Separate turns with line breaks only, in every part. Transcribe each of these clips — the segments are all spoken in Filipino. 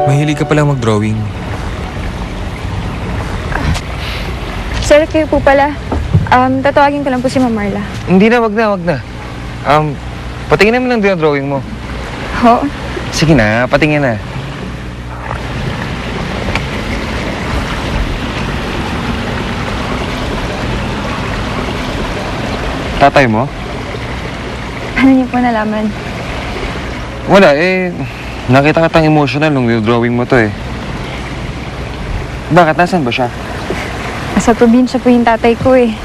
Mahilig ka pala mag-drawing.
Sir, kayo po pala. Tatawagin ko lang po si Ma'am Marla.
Hindi na, wag na. Patingin naman lang din ang drawing mo.
Ho?
Sige na, patingin na. Tatay mo?
Ano niyo po nalaman?
Wala, nakita kitang emotional nung drawing mo to eh. Bakit? Nasaan ba siya?
Nasa probinsya po yung tatay ko eh.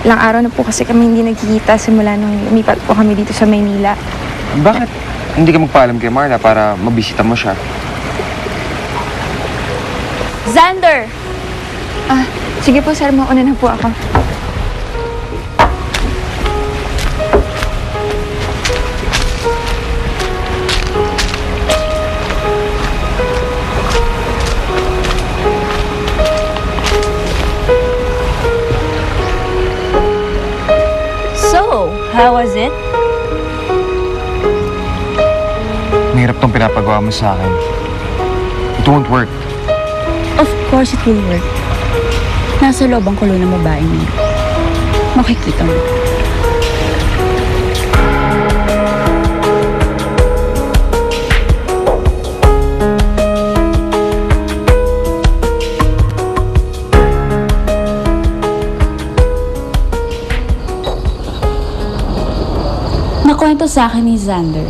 Ilang araw na po kasi kami hindi nagkikita simula nung lumipat po kami dito sa Maynila.
Bakit? Hindi ka magpaalam kay Marla para mabisita mo siya?
Xander! Sige po sir, mauna na po ako.
So, how was it?
Mahirap tong pinapagawa mo sa akin. It won't work.
Of course it will work. Nasa loob ang kulo ng babae niya. Makikita mo. Nakwento sa akin ni Xander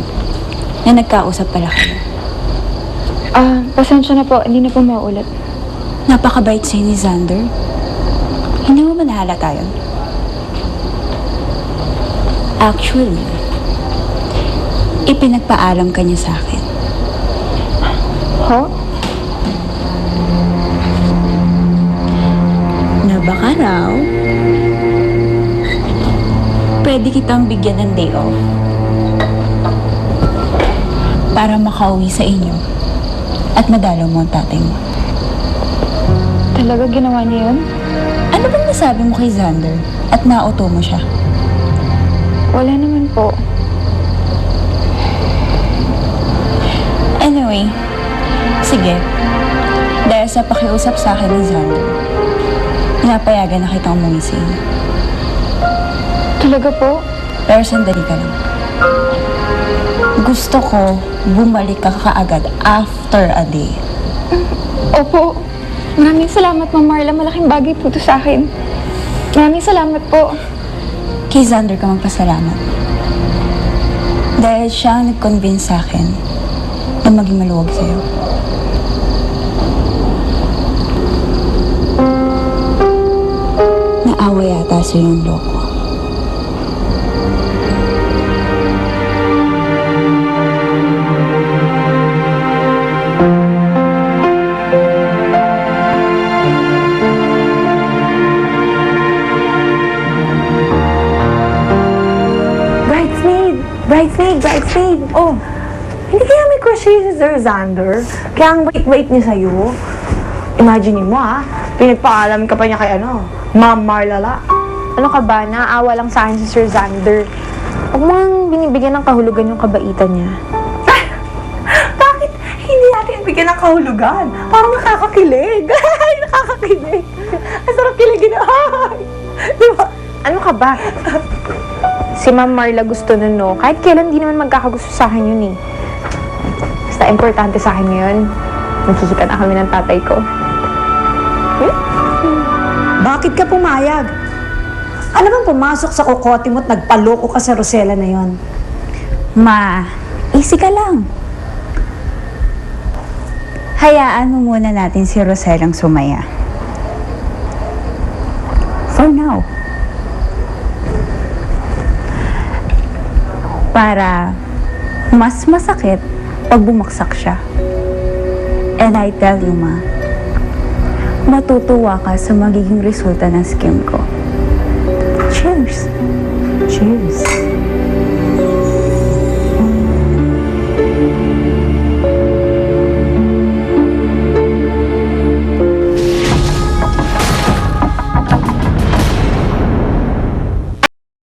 na nagkausap pala kayo.
Pasensya na po, hindi na po maulit.
Napakabait sa'yo ni Xander. Hindi mo ba nahalata yun? Actually, ipinagpaalam ka niya sa akin.
Ho?
Na baka raw, pwede kitang bigyan ng day off para makauwi sa inyo at madalaw mo ang tatay mo.
Talaga ginawa niya yun?
Ano bang nasabi mo kay Xander at nauto mo siya?
Wala naman po.
Anyway, sige. Dahil sa pakiusap sa akin ni Xander, pinapayagan na kitang umuwi sa inyo.
Talaga po?
Pero sandali ka lang. Gusto ko bumalik ka kaagad after a day.
Opo. Maraming salamat, Ma'am Marla. Malaking bagay po ito sa akin. Maraming salamat po.
Kay Xander ka magpasalamat. Dahil siya ang nag-convince sa akin na maging maluwag sa'yo. Naawa yata sa'yo yung loko.
Bridesmaid. Oh, hindi kaya may crush si Sir Xander? Kaya ang wait niya sa'yo. Imagine mo pinagpaalam ka pa niya kay Ma'am Marlala.
Ano ka ba? Naawa lang sa akin si Sir Xander. Huwag mo ang binibigyan ng kahulugan yung kabaitan niya.
Bakit hindi natin bigyan ng kahulugan? Parang nakakakilig. Nakakakilig. Ang sarap kiligin. Di ba?
Ano ka ba? Si Ma'am Marla gusto nun, no? Kahit kailan di naman magkakagusto sa akin yun, eh. Basta importante sa akin ngayon, nakikita na kami ng tatay ko.
Bakit ka pumayag? Ano bang pumasok sa kokote mo at nagpaloko ka sa Rosella na yon?
Ma, easy ka lang. Hayaan mo muna natin si Rosellang sumaya. For now. Para mas masakit pag bumaksak siya. And I tell you, Ma, matutuwa ka sa magiging resulta ng scheme ko. Cheers! Cheers!